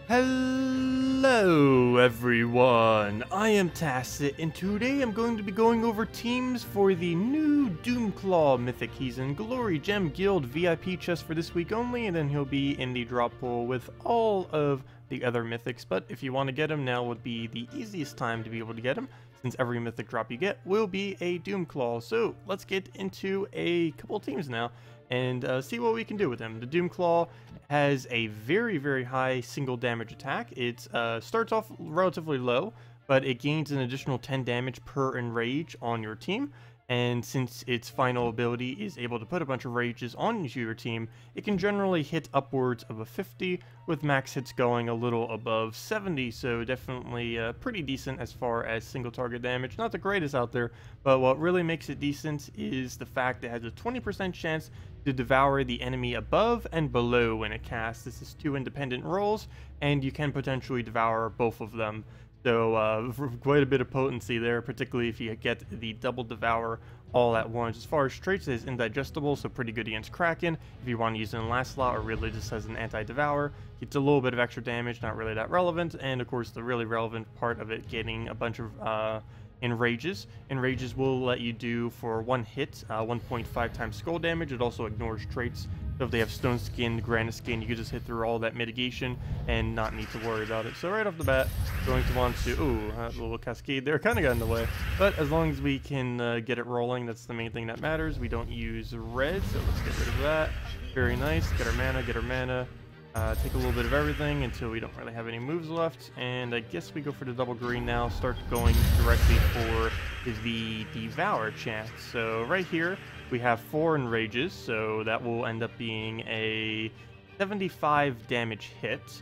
Hello everyone, I am Tacet, and today I'm going to be going over teams for the new Doomclaw Mythic. He's in Glory Gem Guild VIP chest for this week only, and then he'll be in the drop pool with all of the other Mythics. But if you want to get him, now would be the easiest time to be able to get him, since every Mythic drop you get will be a Doomclaw. So let's get into a couple teams now and see what we can do with him. The Doomclaw has a very high single damage attack. It starts off relatively low, but it gains an additional 10 damage per enrage on your team. And since its final ability is able to put a bunch of rages onto your team, it can generally hit upwards of a 50, with max hits going a little above 70, so definitely pretty decent as far as single target damage. Not the greatest out there, but what really makes it decent is the fact it has a 20% chance to devour the enemy above and below when it casts. This is 2 independent rolls, and you can potentially devour both of them. So quite a bit of potency there, particularly if you get the double devour all at once. As far as traits, it is indigestible, so pretty good against Kraken if you want to use it in the last slot, or really just as an anti-devour. It's a little bit of extra damage, not really that relevant, and of course the really relevant part of it, getting a bunch of enrages. Enrages will let you do, for one hit, 1.5 times skull damage. It also ignores traits. So if they have stone skin, granite skin, you can just hit through all that mitigation and not need to worry about it. So right off the bat, going to want to, ooh, that little cascade there kind of got in the way. But as long as we can get it rolling, that's the main thing that matters. We don't use red, so let's get rid of that. Very nice. Get our mana, get our mana. Take a little bit of everything until we don't really have any moves left, and I guess we go for the double green now. Start going directly for the devour chance. So right here we have 4 enrages, so that will end up being a 75 damage hit.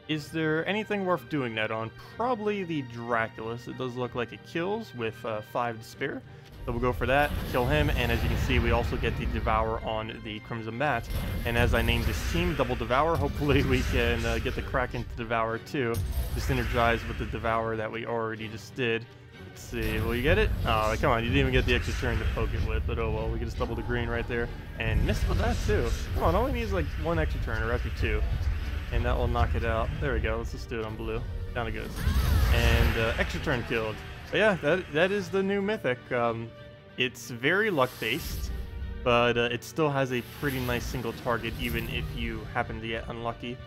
Is there anything worth doing that on? Probably the Draculus. It does look like it kills with 5 to spare. So we'll go for that, kill him, and as you can see, we also get the Devour on the Crimson Bat. And as I named this team Double Devour, hopefully we can get the Kraken to Devour too, to synergize with the Devour that we already just did. Let's see, will you get it? Oh, come on, you didn't even get the extra turn to poke it with, but oh well, we can just double the green right there. And missed with that too. Come on, all we need is like 1 extra turn, or actually 2. And that will knock it out. There we go, let's just do it on blue. Down it goes. And extra turn killed. But yeah, that is the new Mythic. It's very luck-based, but it still has a pretty nice single target, even if you happen to get unlucky.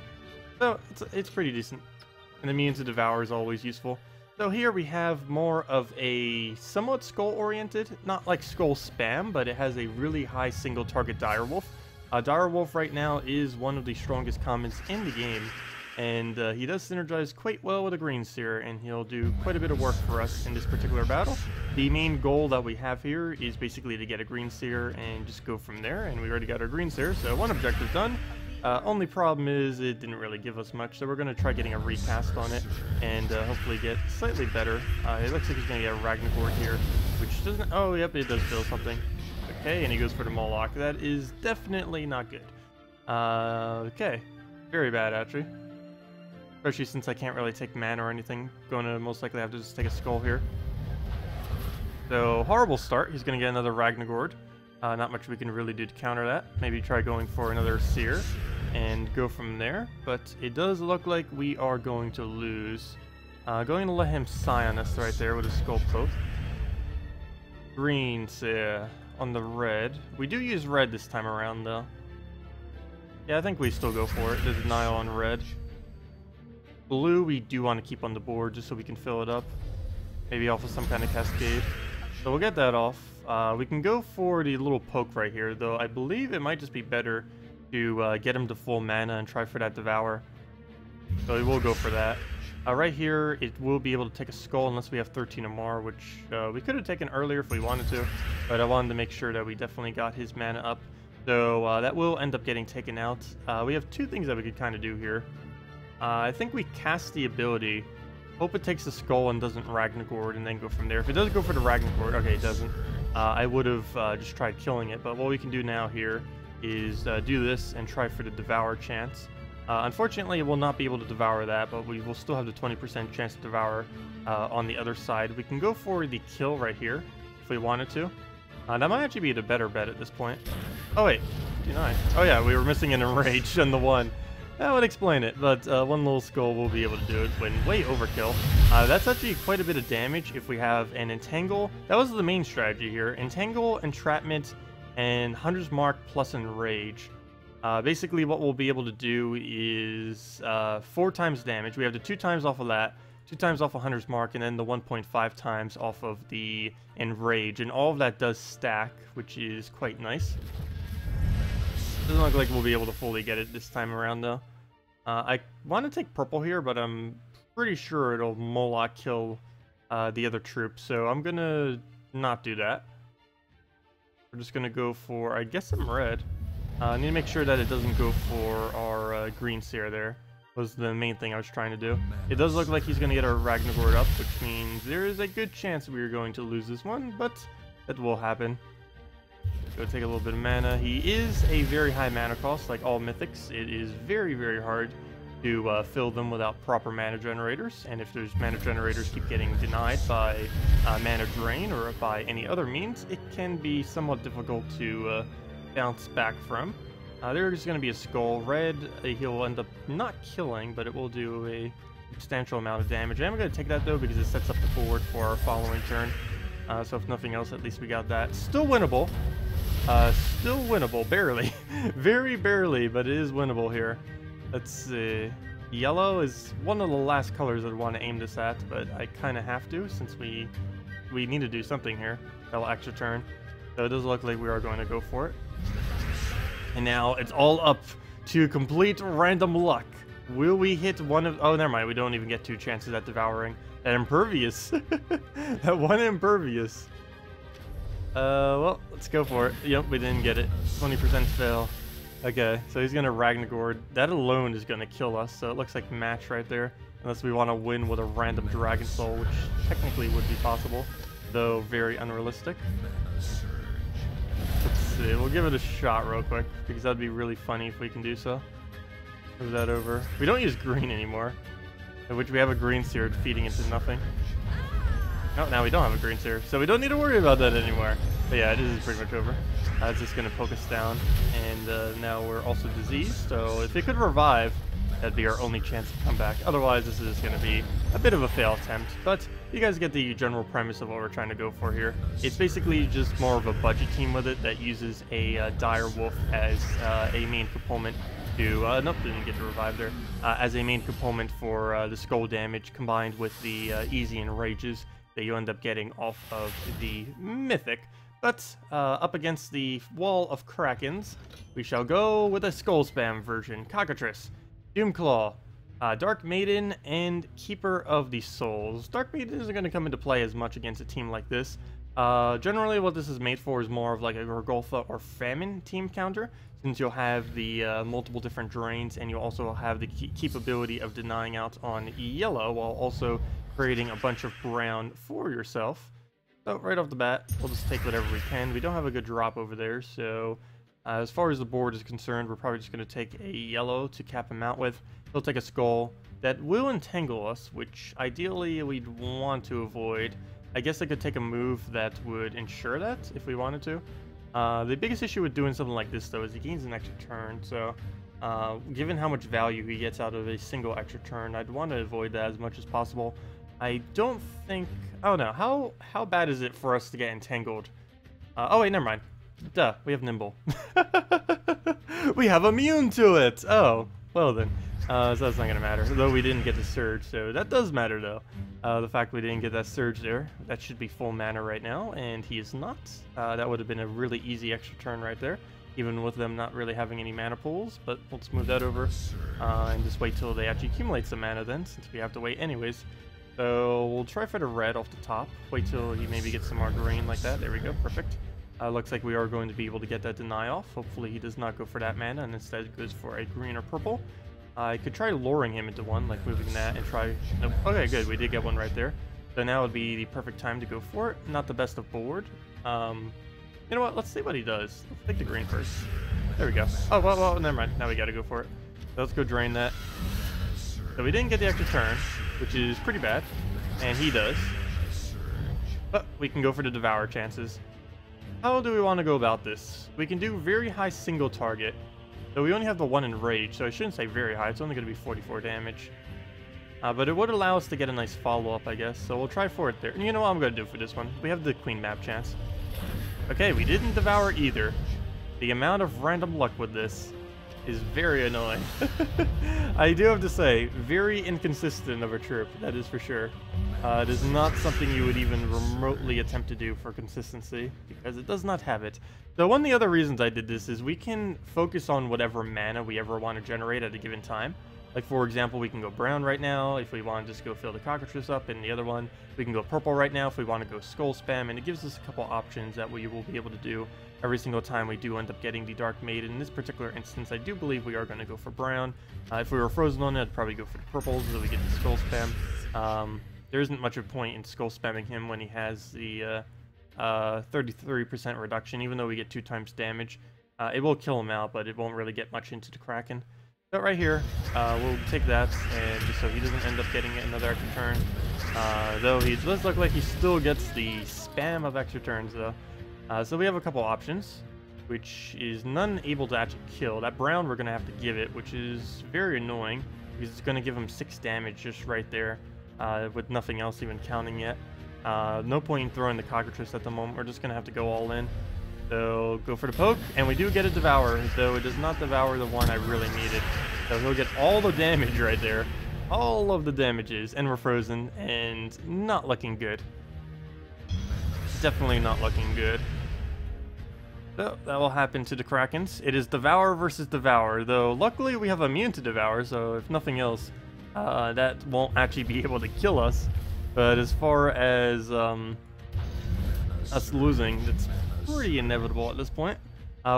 So it's pretty decent. And immune to Devour is always useful. So here we have more of a somewhat skull-oriented, not like skull spam, but it has a really high single target Direwolf. Direwolf right now is one of the strongest commons in the game. And he does synergize quite well with a Green Seer, and he'll do quite a bit of work for us in this particular battle. The main goal that we have here is basically to get a Green Seer and just go from there, and we already got our Green Seer, so 1 objective done. Only problem is it didn't really give us much, so we're going to try getting a recast on it and hopefully get slightly better. It looks like he's going to get a Ragnargord here, which doesn't... Oh, yep, it does feel something. Okay, and he goes for the Moloch. That is definitely not good. Okay, very bad, actually. Especially since I can't really take mana or anything. Going to most likely have to just take a skull here. So, horrible start. He's going to get another Ragnargord. Not much we can really do to counter that. Maybe try going for another Seer and go from there. But it does look like we are going to lose. Going to let him sigh on us right there with a Skull Poke. Green Seer on the red. We do use red this time around, though. Yeah, I think we still go for it. The denial on red. Blue we do want to keep on the board just so we can fill it up. Maybe off of some kind of cascade. So we'll get that off. We can go for the little poke right here, though I believe it might just be better to get him to full mana and try for that Devour. So we will go for that. Right here, it will be able to take a skull unless we have 13 or more, which we could have taken earlier if we wanted to. But I wanted to make sure that we definitely got his mana up. So that will end up getting taken out. We have 2 things that we could kind of do here. I think we cast the ability, hope it takes the skull and doesn't Ragnargord, and then go from there. If it does go for the Ragnargord, okay, it doesn't. I would have just tried killing it, but what we can do now here is do this and try for the Devour chance. Unfortunately, it will not be able to Devour that, but we will still have the 20% chance to Devour on the other side. We can go for the kill right here if we wanted to. That might actually be the better bet at this point. Oh wait, 59. Oh yeah, we were missing an enrage on the 1. That would explain it, but one little skull will be able to do it when way overkill. That's actually quite a bit of damage if we have an Entangle. That was the main strategy here. Entangle, Entrapment, and Hunter's Mark plus Enrage. Basically what we'll be able to do is 4 times damage. We have the 2 times off of that, 2 times off of Hunter's Mark, and then the 1.5 times off of the Enrage. And all of that does stack, which is quite nice. Doesn't look like we'll be able to fully get it this time around, though. I want to take purple here, but I'm pretty sure it'll Moloch kill the other troops, so I'm going to not do that. We're just going to go for, I guess, some red. I need to make sure that it doesn't go for our green seer there. Was the main thing I was trying to do. It does look like he's going to get our Ragnargord up, which means there is a good chance we are going to lose this one, but that will happen. Go take a little bit of mana. He is a very high mana cost, like all mythics. It is very, very hard to fill them without proper mana generators, and if those mana generators keep getting denied by mana drain or by any other means, it can be somewhat difficult to bounce back from. There's going to be a skull. Red, he'll end up not killing, but it will do a substantial amount of damage. I'm going to take that, though, because it sets up the board for our following turn. So if nothing else, at least we got that. Still winnable. Still winnable, barely. Very barely, but it is winnable here. Let's see. Yellow is one of the last colors I'd want to aim this at, but I kind of have to since we need to do something here. That'll extra turn. So it does look like we are going to go for it. And now it's all up to complete random luck. Will we hit one of... Oh, never mind. We don't even get 2 chances at devouring. That impervious. That one impervious. Well, let's go for it. Yep, we didn't get it. 20% fail. Okay, so he's going to Ragnargord. That alone is going to kill us, so it looks like match right there. Unless we want to win with a random Dragon Soul, which technically would be possible, though very unrealistic. Let's see, we'll give it a shot real quick, because that'd be really funny if we can do so. Move that over. We don't use green anymore, in which we have a green seer feeding into nothing. Oh, now we don't have a green seer, so we don't need to worry about that anymore. But yeah, it is pretty much over. It's just going to poke us down, and now we're also diseased, so if it could revive, that'd be our only chance to come back. Otherwise, this is going to be a bit of a fail attempt, but you guys get the general premise of what we're trying to go for here. It's basically just more of a budget team with it that uses a dire wolf as a main component to... nope, didn't get to revive there. As a main component for the skull damage combined with the easy enrages that you end up getting off of the Mythic. But up against the wall of Krakens, we shall go with a skull spam version. Cockatrice, Doomclaw, Dark Maiden, and Keeper of the Souls. Dark Maiden isn't going to come into play as much against a team like this. Generally what this is made for is more of like a Gorgolfa or Famine team counter, since you'll have the multiple different drains, and you'll also have the capability of denying out on yellow while also creating a bunch of brown for yourself. So right off the bat, we'll just take whatever we can. We don't have a good drop over there, so as far as the board is concerned, we're probably just going to take a yellow to cap him out with. He'll take a skull that will entangle us, which ideally we'd want to avoid. I guess I could take a move that would ensure that if we wanted to. The biggest issue with doing something like this, though, is he gains an extra turn, so given how much value he gets out of a single extra turn, I'd want to avoid that as much as possible. I don't think... Oh no, how bad is it for us to get entangled? Oh wait, never mind. Duh, we have Nimble. We have immune to it! Oh, well then. So that's not gonna matter, though we didn't get the Surge, so that does matter though. The fact we didn't get that Surge there, that should be full mana right now, and he is not. That would have been a really easy extra turn right there, even with them not really having any mana pools, but let's move that over, and just wait till they actually accumulate some mana then, since we have to wait anyways. So we'll try for the red off the top, wait till he maybe gets some more green like that. There we go, perfect. Looks like we are going to be able to get that deny off. Hopefully he does not go for that mana and instead goes for a green or purple. I could try luring him into one, like moving that and try... Nope. Okay, good, we did get one right there. So now would be the perfect time to go for it. Not the best of board. You know what, let's see what he does. Let's take the green first. There we go. Oh, well, never mind. Now we gotta go for it. So let's go drain that. So we didn't get the extra turn, which is pretty bad, and he does. But we can go for the devour chances. How do we want to go about this? We can do very high single target, So we only have the 1 in rage, so I shouldn't say very high. It's only going to be 44 damage. But it would allow us to get a nice follow-up, I guess. So we'll try for it there. And you know what I'm going to do for this one? We have the queen map chance. Okay, we didn't devour either. The amount of random luck with this is very annoying. I do have to say, very inconsistent of a troop, that is for sure. It is not something you would even remotely attempt to do for consistency, because it does not have it. So one of the other reasons I did this is we can focus on whatever mana we ever want to generate at a given time. Like, for example, we can go brown right now if we want to just go fill the cockatrice up, and the other one, we can go purple right now if we want to go skull spam, and it gives us a couple options that we will be able to do every single time we do end up getting the Dark Maiden. In this particular instance, I do believe we are going to go for brown. If we were frozen on it, I'd probably go for the purple so we get the skull spam. There isn't much of a point in skull spamming him when he has the 33% reduction, even though we get 2 times damage. It will kill him out, but it won't really get much into the Kraken. So right here, we'll take that, and just so he doesn't end up getting another extra turn. Though he does look like he still gets the spam of extra turns, though. So we have a couple options, which is none able to actually kill. That brown we're going to have to give it, which is very annoying, because it's going to give him 6 damage just right there, with nothing else even counting yet. No point in throwing the cockatrice at the moment. We're just going to have to go all in. So go for the poke, and we do get a devour, though it does not devour the one I really needed. So he'll get all the damage right there. All of the damages, and we're frozen, and not looking good. Definitely not looking good. So that will happen to the Krakens. It is Devour versus Devour, though luckily we have immune to Devour, so if nothing else, that won't actually be able to kill us. But as far as us losing, it's pretty inevitable at this point.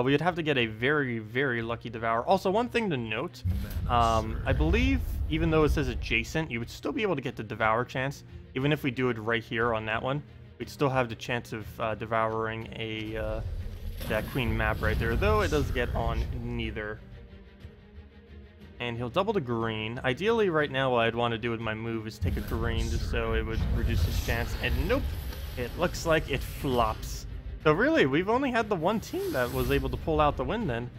We'd have to get a very, very lucky Devour. Also, one thing to note, I believe, even though it says adjacent, you would still be able to get the Devour chance. Even if we do it right here on that one, we'd still have the chance of devouring that queen map right there, though it does get on neither. And he'll double the green. Ideally, right now, what I'd want to do with my move is take a green just so it would reduce his chance. And nope, it looks like it flops. So really, we've only had the one team that was able to pull out the win then,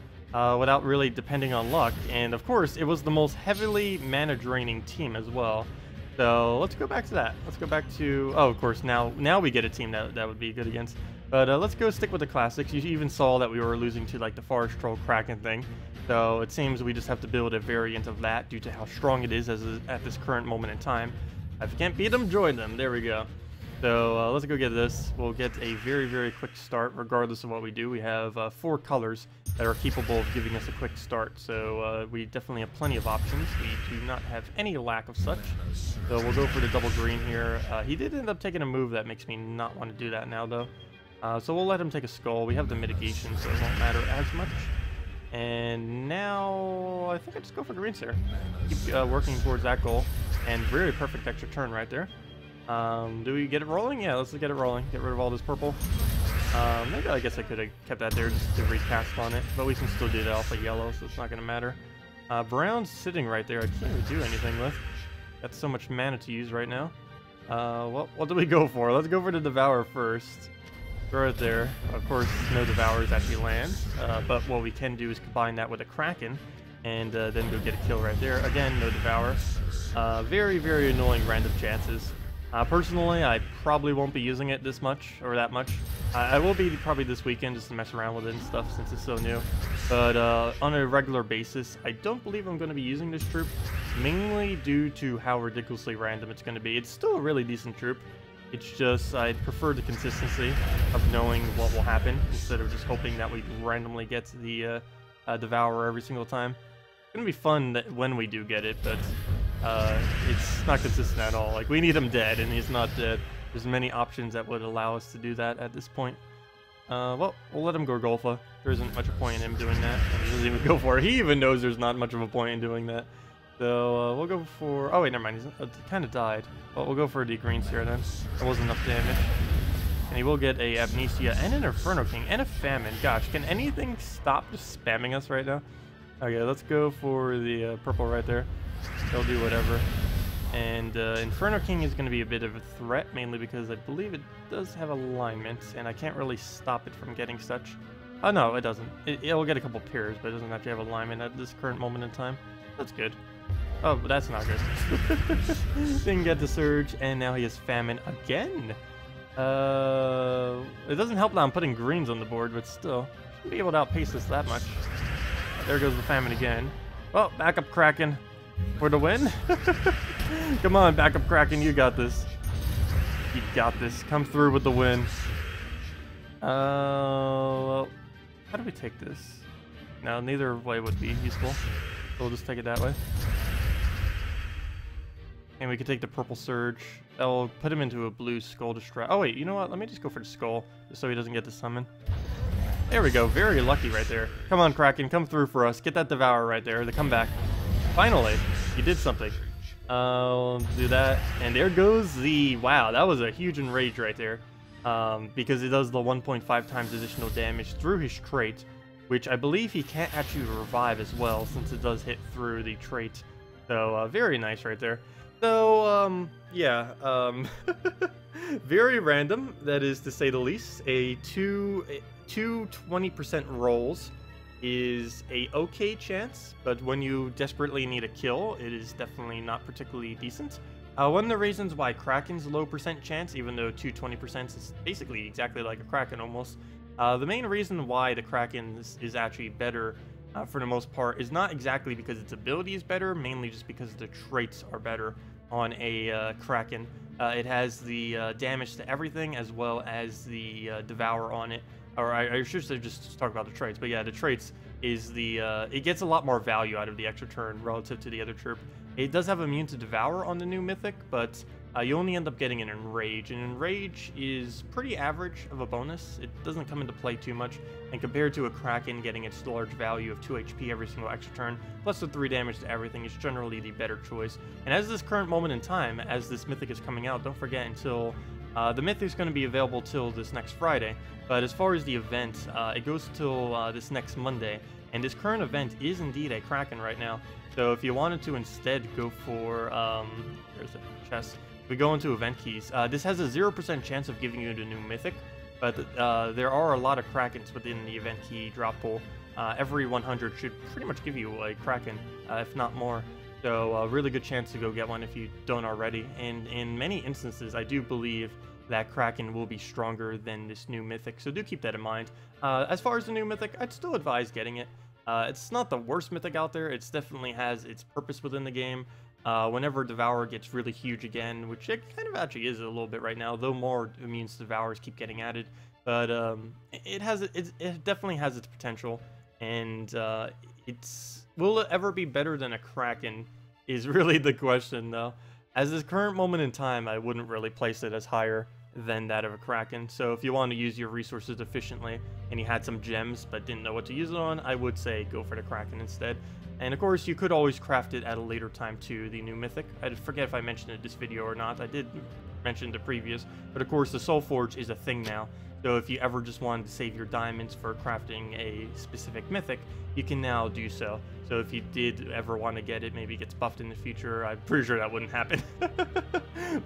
without really depending on luck. And of course, it was the most heavily mana draining team as well. So let's go back to that. Let's go back to, oh, of course, now we get a team that would be good against. But let's go stick with the classics. You even saw that we were losing to like the Forest Troll Kraken thing. So it seems we just have to build a variant of that due to how strong it is at this current moment in time. If you can't beat them, join them. There we go. So let's go get this. We'll get a very, very quick start regardless of what we do. We have 4 colors that are capable of giving us a quick start. So we definitely have plenty of options. We do not have any lack of such. So we'll go for the double green here. He did end up taking a move that makes me not want to do that now though. So we'll let him take a skull. We have the mitigation, so it won't matter as much. And now I think I just go for greens here. Keep working towards that goal. And very perfect extra turn right there. Do we get it rolling? Yeah, let's get it rolling. Get rid of all this purple. Maybe I guess I could have kept that there just to recast on it, but we can still do that off of yellow, so it's not going to matter. Brown's sitting right there. I can't really do anything with. Got so much mana to use right now. Well, what do we go for? Let's go for the Devour first. Throw it there. Of course, no Devours actually land, but what we can do is combine that with a Kraken, and then go get a kill right there. Again, no Devour. Very, very annoying random chances. Personally, I probably won't be using it this much, or that much. I will be probably this weekend just to mess around with it and stuff since it's so new. But on a regular basis, I don't believe I'm going to be using this troop, mainly due to how ridiculously random it's going to be. It's still a really decent troop. It's just, I'd prefer the consistency of knowing what will happen instead of just hoping that we randomly get the Devourer every single time. It's going to be fun that when we do get it, but it's not consistent at all. Like, we need him dead, and he's not dead. There's many options that would allow us to do that at this point. Well, we'll let him go Golfa. There isn't much a point in him doing that, and he doesn't even go for it. He even knows there's not much of a point in doing that. So we'll go for... Oh, wait, never mind. He kind of died. Well, we'll go for the greens here then. That wasn't enough damage. And he will get a Amnesia and an Inferno King and a Famine. Gosh, can anything stop just spamming us right now? Okay, let's go for the purple right there. They'll do whatever. And Inferno King is going to be a bit of a threat, mainly because I believe it does have alignment, and I can't really stop it from getting such. Oh, no, it doesn't. It'll get a couple pairs, but it doesn't actually have alignment at this current moment in time. That's good. Oh, but that's not good. Didn't get the surge, and now he has famine again. It doesn't help that I'm putting greens on the board, but still. Shouldn't be able to outpace this that much. There goes the famine again. Well, backup Kraken for the win. Come on, backup Kraken, you got this. You got this. Come through with the win. Well, how do we take this? No, neither way would be useful. So we'll just take it that way. And we could take the purple surge. That'll put him into a blue skull distract. Oh wait, you know what? Let me just go for the skull, just so he doesn't get the summon. There we go. Very lucky right there. Come on, Kraken, come through for us. Get that devour right there. The comeback. Finally, you did something. I'll do that. And there goes the... Wow, that was a huge enrage right there. Because it does the 1.5 times additional damage through his trait, which I believe he can't actually revive as well, since it does hit through the trait. So, very nice right there. So, yeah, very random, that is to say the least. Two 20% rolls is a okay chance, but when you desperately need a kill, it is definitely not particularly decent. One of the reasons why Kraken's low percent chance, even though 20% is basically exactly like a Kraken almost, the main reason why the Kraken is actually better for the most part is not exactly because its ability is better, mainly just because the traits are better on a Kraken. It has the damage to everything as well as the devour on it. Or I should say just talk about the traits, but yeah, the traits is the it gets a lot more value out of the extra turn relative to the other chirp. It does have immune to devour on the new mythic, but you only end up getting an enrage, and enrage is pretty average of a bonus. It doesn't come into play too much, and compared to a Kraken getting its large value of 2 HP every single extra turn, plus the 3 damage to everything is generally the better choice. And as this current moment in time, as this mythic is coming out, don't forget until the mythic is going to be available till this next Friday, but as far as the event, it goes till this next Monday, and this current event is indeed a Kraken right now. So if you wanted to instead go for, there's a chest. If we go into event keys, this has a 0% chance of giving you the new mythic, but there are a lot of Krakens within the event key drop pool. Every 100 should pretty much give you a Kraken, if not more. So a really good chance to go get one if you don't already. And in many instances, I do believe that Kraken will be stronger than this new mythic, so do keep that in mind. As far as the new mythic, I'd still advise getting it. It's not the worst mythic out there. It definitely has its purpose within the game. Whenever Devour gets really huge again, which it kind of actually is a little bit right now, though more immunes to Devours keep getting added. But it definitely has its potential, and will it ever be better than a Kraken is really the question, though. As this current moment in time, I wouldn't really place it as higher than that of a Kraken. So if you want to use your resources efficiently and you had some gems but didn't know what to use it on, I would say go for the Kraken instead. And of course, you could always craft it at a later time to the new mythic. I forget if I mentioned it in this video or not. I did mention the previous, but of course the Soul Forge is a thing now. So if you ever just wanted to save your diamonds for crafting a specific mythic, you can now do so. So if you did ever want to get it, maybe it gets buffed in the future. I'm pretty sure that wouldn't happen.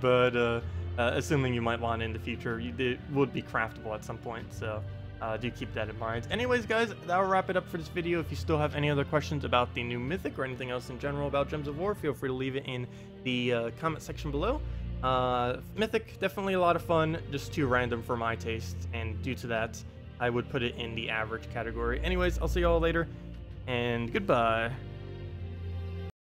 But assuming you might want it in the future, it would be craftable at some point. So do keep that in mind. Anyways, guys, that'll wrap it up for this video. If you still have any other questions about the new mythic or anything else in general about Gems of War, feel free to leave it in the comment section below. Mythic, definitely a lot of fun, just too random for my taste, and due to that, I would put it in the average category. Anyways, I'll see you all later, and goodbye.